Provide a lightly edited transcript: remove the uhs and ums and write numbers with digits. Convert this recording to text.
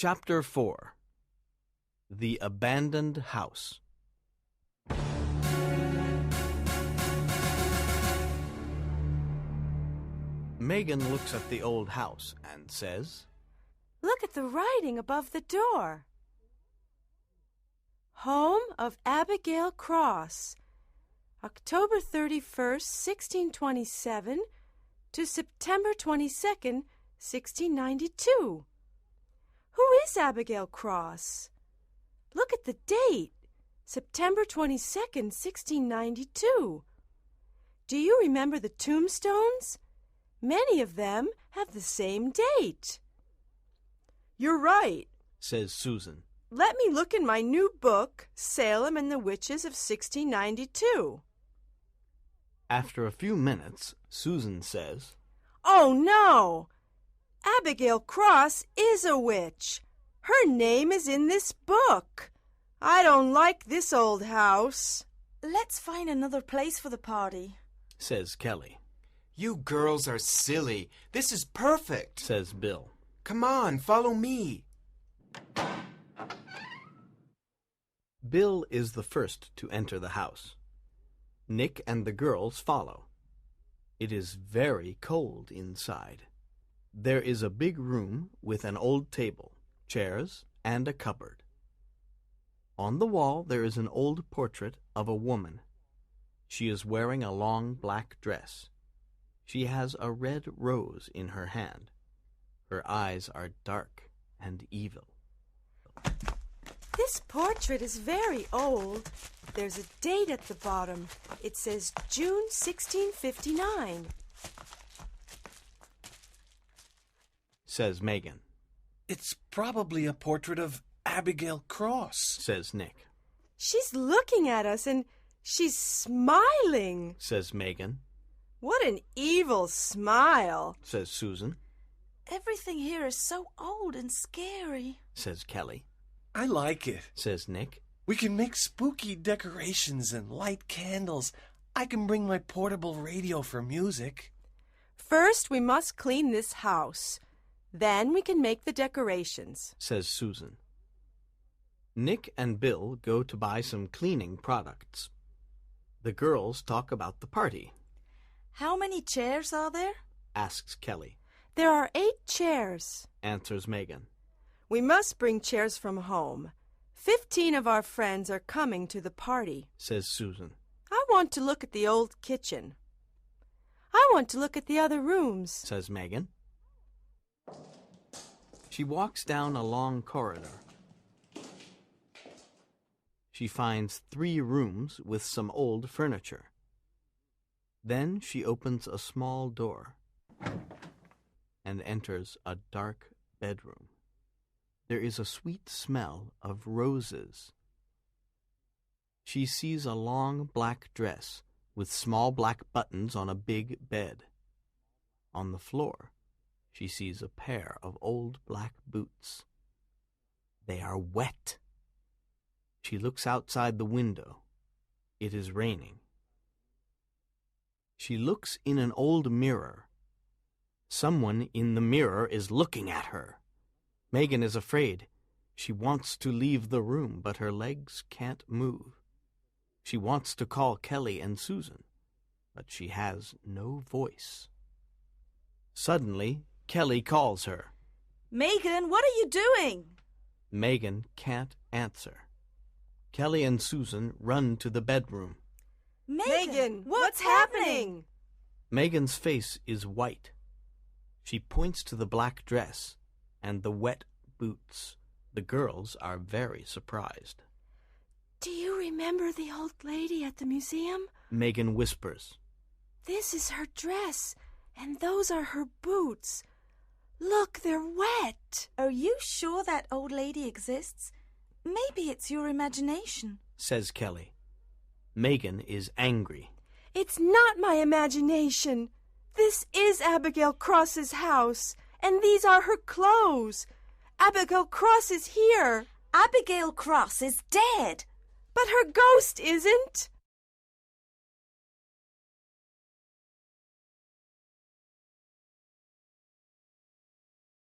Chapter 4. The Abandoned House. Megan looks at the old house and says, "Look at the writing above the door. Home of Abigail Cross, October 31st, 1627 to September 22nd, 1692. Who is Abigail Cross? Look at the date, September 22nd, 1692. Do you remember the tombstones? Many of them have the same date." "You're right," says Susan. "Let me look in my new book, Salem and the Witches of 1692. After a few minutes, Susan says, "Oh, no! Abigail Cross is a witch. Her name is in this book. I don't like this old house." "Let's find another place for the party," says Kelly. "You girls are silly. This is perfect," says Bill. "Come on, follow me." Bill is the first to enter the house. Nick and the girls follow. It is very cold inside. There is a big room with an old table, chairs, and a cupboard. On the wall there is an old portrait of a woman. She is wearing a long black dress. She has a red rose in her hand. Her eyes are dark and evil. This portrait is very old. There's a date at the bottom. It says June 1659. Says Megan. "It's probably a portrait of Abigail Cross," Says Nick. She's looking at us and she's smiling. Says Megan. What an evil smile. Says Susan. "Everything here is so old and scary," Says Kelly. "I like it. Says Nick. We can make spooky decorations and light candles. I can bring my portable radio for music." "First, we must clean this house. Then we can make the decorations," Says Susan. Nick and Bill go to buy some cleaning products. The girls talk about the party. "How many chairs are there?" Asks Kelly. "There are 8 chairs. Answers Megan. We must bring chairs from home. 15 of our friends are coming to the party." Says Susan. "I want to look at the old kitchen. I want to look at the other rooms." Says Megan. She walks down a long corridor. She finds 3 rooms with some old furniture. Then she opens a small door and enters a dark bedroom. There is a sweet smell of roses. She sees a long black dress with small black buttons on a big bed. On the floor, she sees a pair of old black boots. They are wet. She looks outside the window. It is raining. She looks in an old mirror. Someone in the mirror is looking at her. Megan is afraid. She wants to leave the room, but her legs can't move. She wants to call Kelly and Susan, but she has no voice. Suddenly, Kelly calls her. "Megan, what are you doing?" Megan can't answer. Kelly and Susan run to the bedroom. "Megan, what's happening?" Megan's face is white. She points to the black dress and the wet boots. The girls are very surprised. "Do you remember the old lady at the museum?" Megan whispers. "This is her dress, and those are her boots. Look, they're wet." "Are you sure that old lady exists? Maybe it's your imagination," says Kelly. Megan is angry. "It's not my imagination. This is Abigail Cross's house, and these are her clothes. Abigail Cross is here." "Abigail Cross is dead." "But her ghost isn't."